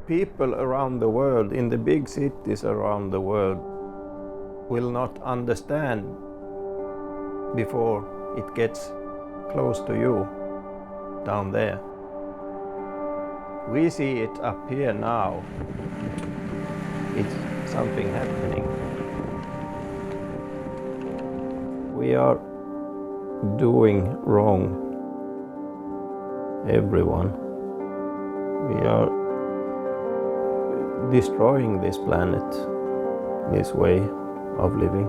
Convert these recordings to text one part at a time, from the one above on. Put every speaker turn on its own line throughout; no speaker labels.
People around the world, in the big cities around the world, will not understand before it gets close to you down there. We see it up here now. It's something happening. We are doing wrong, everyone. We are destroying this planet, this way of living.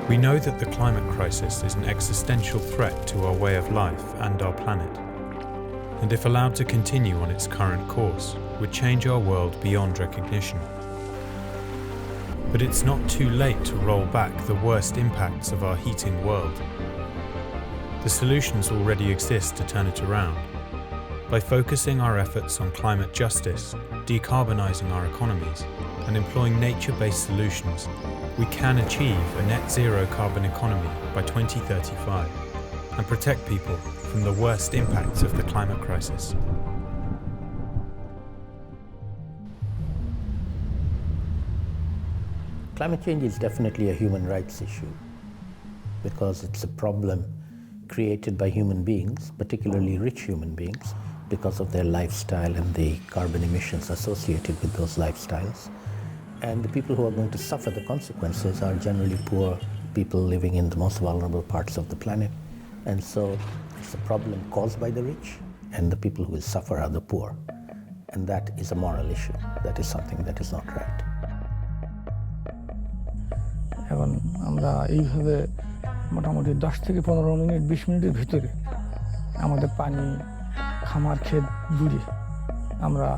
We know that the climate crisis is an existential threat to our way of life and our planet, and if allowed to continue on its current course, would change our world beyond recognition. But it's not too late to roll back the worst impacts of our heating world. The solutions already exist to turn it around. By focusing our efforts on climate justice, decarbonising our economies, and employing nature-based solutions, we can achieve a net zero carbon economy by 2035 and protect people from the worst impacts of the climate crisis.
Climate change is definitely a human rights issue because it's a problem created by human beings, particularly rich human beings, because of their lifestyle and the carbon emissions associated with those lifestyles. And the people who are going to suffer the consequences are generally poor people living in the most vulnerable parts of the planet. And so it's a problem caused by the rich, and the people who will suffer are the poor. And that is a moral issue. That is something that is not right.
এখন আমরা এইভাবে মোটামুটি 10 থেকে 15 minute 20 মিনিটের ভিতরে আমাদের পানি খামার ক্ষেত দূরে আমরা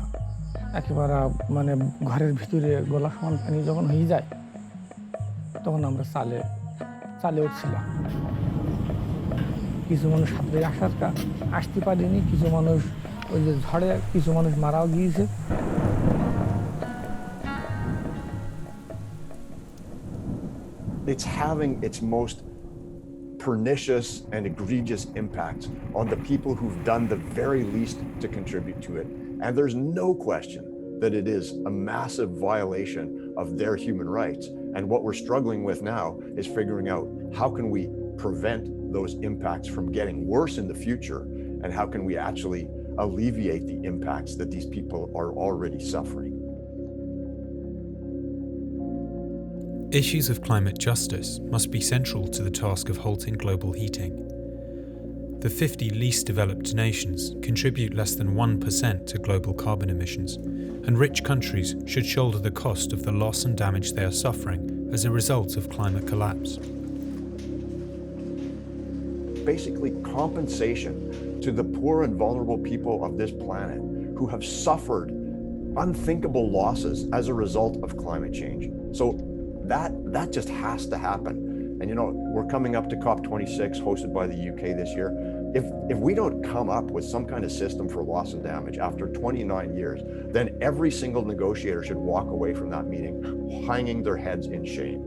একেবারে মানে ঘরের ভিতরে গলা সমান পানি যখন হয়ে যায় তখন আমরা চালে উঠছিলাম। কিছু মানুষ সাথে আসতে পারেনি, কিছু মানুষ ওই যে ঝড়ে কিছু মানুষ মারাও গিয়েছে।
It's having its most pernicious and egregious impact on the people who've done the very least to contribute to it. And there's no question that it is a massive violation of their human rights. And what we're struggling with now is figuring out how can we prevent those impacts from getting worse in the future, and how can we actually alleviate the impacts that these people are already suffering.
Issues of climate justice must be central to the task of halting global heating. The 50 least developed nations contribute less than 1% to global carbon emissions, and rich countries should shoulder the cost of the loss and damage they are suffering as a result of climate collapse.
Basically, compensation to the poor and vulnerable people of this planet who have suffered unthinkable losses as a result of climate change. So that just has to happen. And you know, we're coming up to COP26 hosted by the UK this year. If we don't come up with some kind of system for loss and damage after 29 years, then every single negotiator should walk away from that meeting hanging their heads in shame.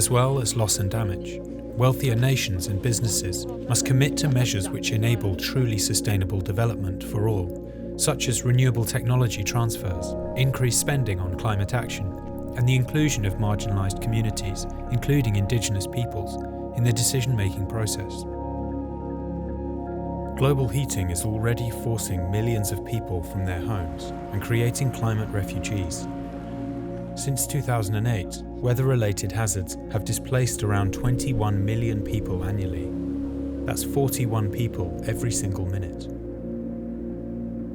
As well as loss and damage, wealthier nations and businesses must commit to measures which enable truly sustainable development for all, such as renewable technology transfers, increased spending on climate action, and the inclusion of marginalised communities, including indigenous peoples, in the decision-making process. Global heating is already forcing millions of people from their homes and creating climate refugees. Since 2008, weather-related hazards have displaced around 21 million people annually. That's 41 people every single minute.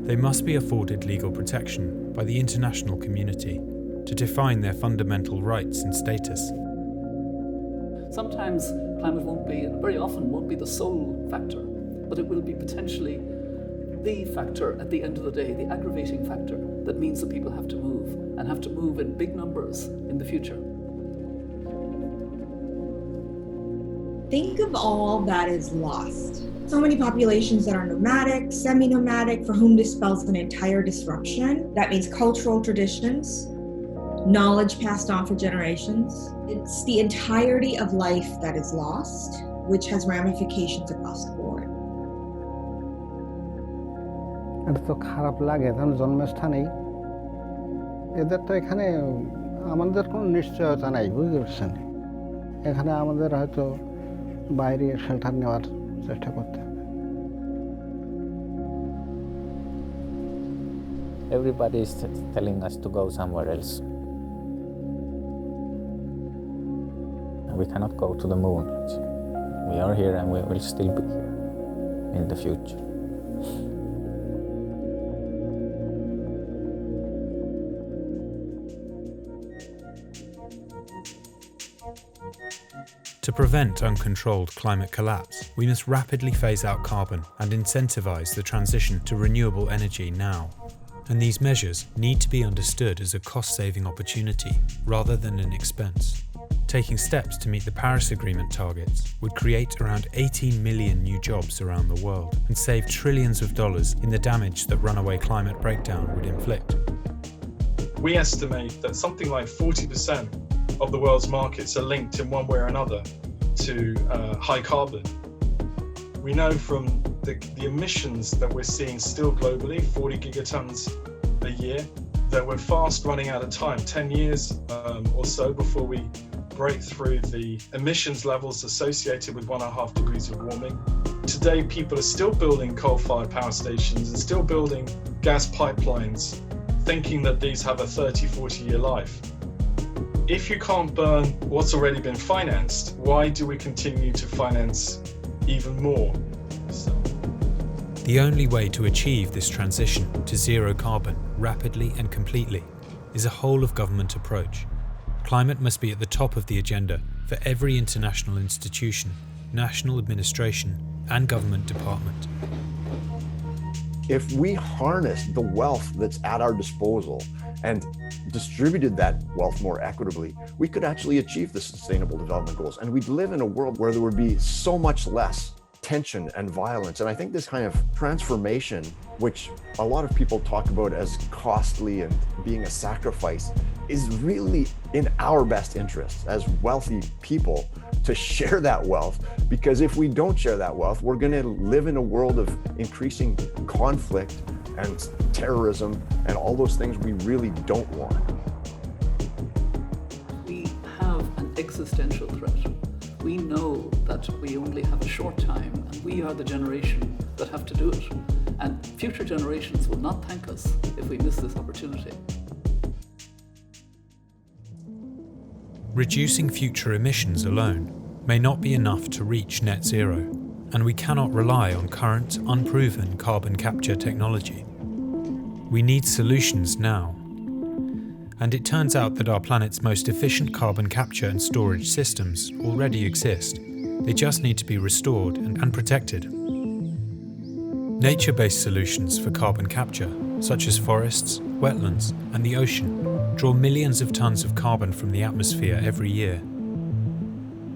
They must be afforded legal protection by the international community to define their fundamental rights and status.
Sometimes climate very often won't be the sole factor, but it will be potentially the factor at the end of the day, the aggravating factor that means that people have to move, and have to move in big numbers in the future.
Think of all that is lost. So many populations that are nomadic, semi-nomadic, for whom this spells an entire disruption. That means cultural traditions, knowledge passed on for generations, It's the entirety of life that is lost, which has ramifications across the board.
এটা তো খারাপ লাগে, কারণ জন্মস্থানেই এদের তো এখানে আমাদের কোনো নিশ্চয়তা নাই, বুঝতে পারছেন? এখানে আমাদের হয়তো বাইরে শেল্টার নেওয়ার চেষ্টা করতে হবে।
Everybody is telling us to go somewhere else. We cannot go to the moon. We are here and we will still be here in the future.
To prevent uncontrolled climate collapse, we must rapidly phase out carbon and incentivize the transition to renewable energy now. And these measures need to be understood as a cost-saving opportunity rather than an expense. Taking steps to meet the Paris Agreement targets would create around 18 million new jobs around the world and save trillions of dollars in the damage that runaway climate breakdown would inflict.
We estimate that something like 40% of the world's markets are linked in one way or another to high carbon. We know from the emissions that we're seeing still globally, 40 gigatons a year, that we're fast running out of time, 10 years or so before we break through the emissions levels associated with 1.5 degrees of warming. Today, people are still building coal-fired power stations and still building gas pipelines, thinking that these have a 30, 40-year life. If you can't burn what's already been financed, why do we continue to finance even more?
The only way to achieve this transition to zero carbon rapidly and completely is a whole-of-government approach. Climate must be at the top of the agenda for every international institution, national administration, and government department.
If we harnessed the wealth that's at our disposal and distributed that wealth more equitably, we could actually achieve the Sustainable Development Goals. And we'd live in a world where there would be so much less tension and violence. And I think this kind of transformation, which a lot of people talk about as costly and being a sacrifice, is really in our best interest as wealthy people to share that wealth. Because if we don't share that wealth, we're going to live in a world of increasing conflict and terrorism and all those things we really don't want.
We have an existential threat. We know that we only have a short time, and we are the generation that have to do it. And future generations will not thank us if we miss this opportunity.
Reducing future emissions alone may not be enough to reach net zero, and we cannot rely on current, unproven carbon capture technology. We need solutions now. And it turns out that our planet's most efficient carbon capture and storage systems already exist. They just need to be restored and protected. Nature-based solutions for carbon capture, such as forests, wetlands, and the ocean, draw millions of tons of carbon from the atmosphere every year.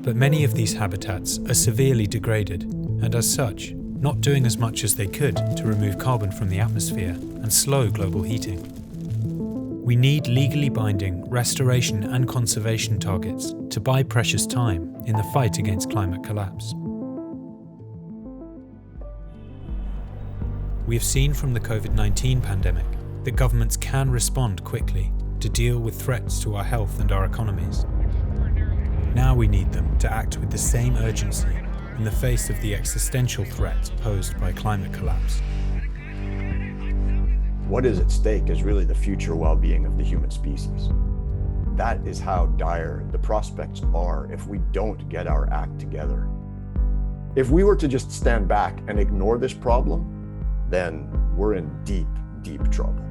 But many of these habitats are severely degraded, and as such, not doing as much as they could to remove carbon from the atmosphere and slow global heating. We need legally binding restoration and conservation targets to buy precious time in the fight against climate collapse. We have seen from the COVID-19 pandemic that governments can respond quickly to deal with threats to our health and our economies. Now we need them to act with the same urgency in the face of the existential threat posed by climate collapse.
What is at stake is really the future well-being of the human species. That is how dire the prospects are if we don't get our act together. If we were to just stand back and ignore this problem, then we're in deep, deep trouble.